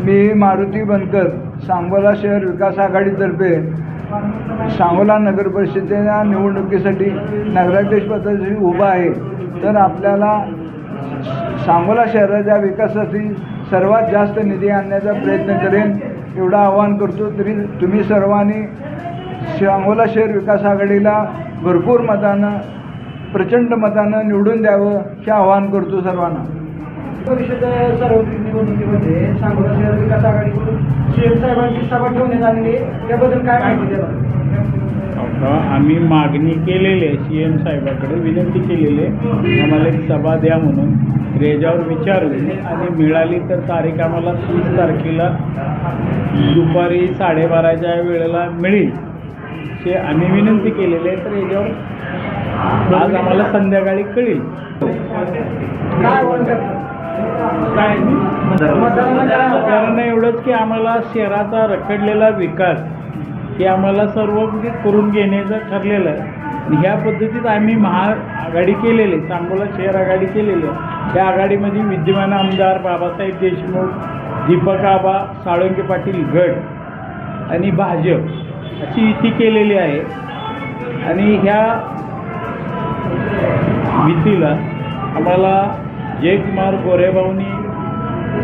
मी मारुती बनकर सांगोला शहर विकास आघाडीतर्फे सांगोला नगर परिषदेच्या निवडणुकीसाठी नगराध्यक्ष पदासाठी उभा आहे. तर आपल्याला सांगोला शहराच्या विकासासाठी सर्वात जास्त निधी आणण्याचा प्रयत्न करेन एवढं आवाहन करतो. तरी तुम्ही सर्वांनी सांगोला शहर विकास आघाडीला भरपूर मतानं प्रचंड मतानं निवडून द्यावं हे आवाहन करतो सर्वांना. परिषद सार्वत्रिक निवडणुकीमध्ये सांगोला शहर विकास आघाडीकडून सीएम साहेबांची सभा ठेवण्यात आलेली आहे. त्याबद्दल काय माहिती द्याल? आम्ही मागणी केलेली आहे, CM साहेबाकडे विनंती केलेली आहे आम्हाला एक सभा द्या म्हणून. रेजावर विचारली आणि मिळाली तर तारीख आम्हाला 30 तारखेला दुपारी 12:30च्या वेळेला मिळेल हे आम्ही विनंती केलेली आहे. तर याच्यावर आज आम्हाला संध्याकाळी कळेल. कारण एवढंच की आम्हाला शहराचा रखडलेला विकास हे आम्हाला सर्व करून घेण्याचं ठरलेलं आहे. ह्या पद्धतीत आम्ही महाआघाडी केलेली आहे, सांगोला शहर आघाडी केलेली आहे. त्या आघाडीमध्ये विद्यमान आमदार बाबासाहेब देशमुख, दीपक आबा, साळुंके पाटील गट आणि भाजप अशी युती केलेली आहे. आणि ह्या युतीला आम्हाला जयकुमार गोरेभाऊंनी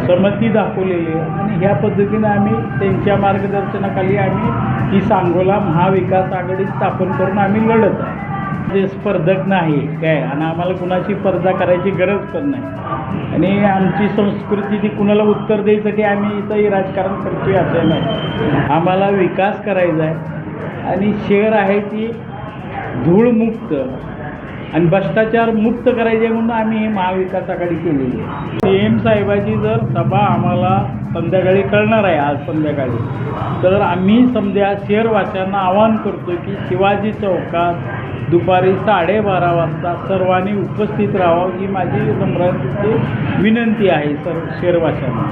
संमती दाखवलेली आहे आणि ह्या पद्धतीने आम्ही त्यांच्या मार्गदर्शनाखाली आम्ही ही सांगोला महाविकास आघाडी स्थापन करून आम्ही लढत आहे. जे स्पर्धक नाही काय आणि आम्हाला कुणाची स्पर्धा करायची गरज पण नाही. आणि आमची संस्कृती ती कुणाला उत्तर द्यायसाठी आम्ही इथंही राजकारण करतोय असं नाही. आम्हाला विकास करायचा आहे आणि शहर आहे ती धूळमुक्त आणि भ्रष्टाचार मुक्त करायचे म्हणून आम्ही ही महाविकास आघाडी केलेली आहे. CM साहेबाची जर सभा आम्हाला संध्याकाळी कळणार आहे आज संध्याकाळी, तर आम्ही समजा शहरवासियांना आवाहन करतो की शिवाजी चौकात दुपारी 12:30 वाजता सर्वांनी उपस्थित राहावं ही माझी नम्र विनंती आहे सर्व शहरवासियांना.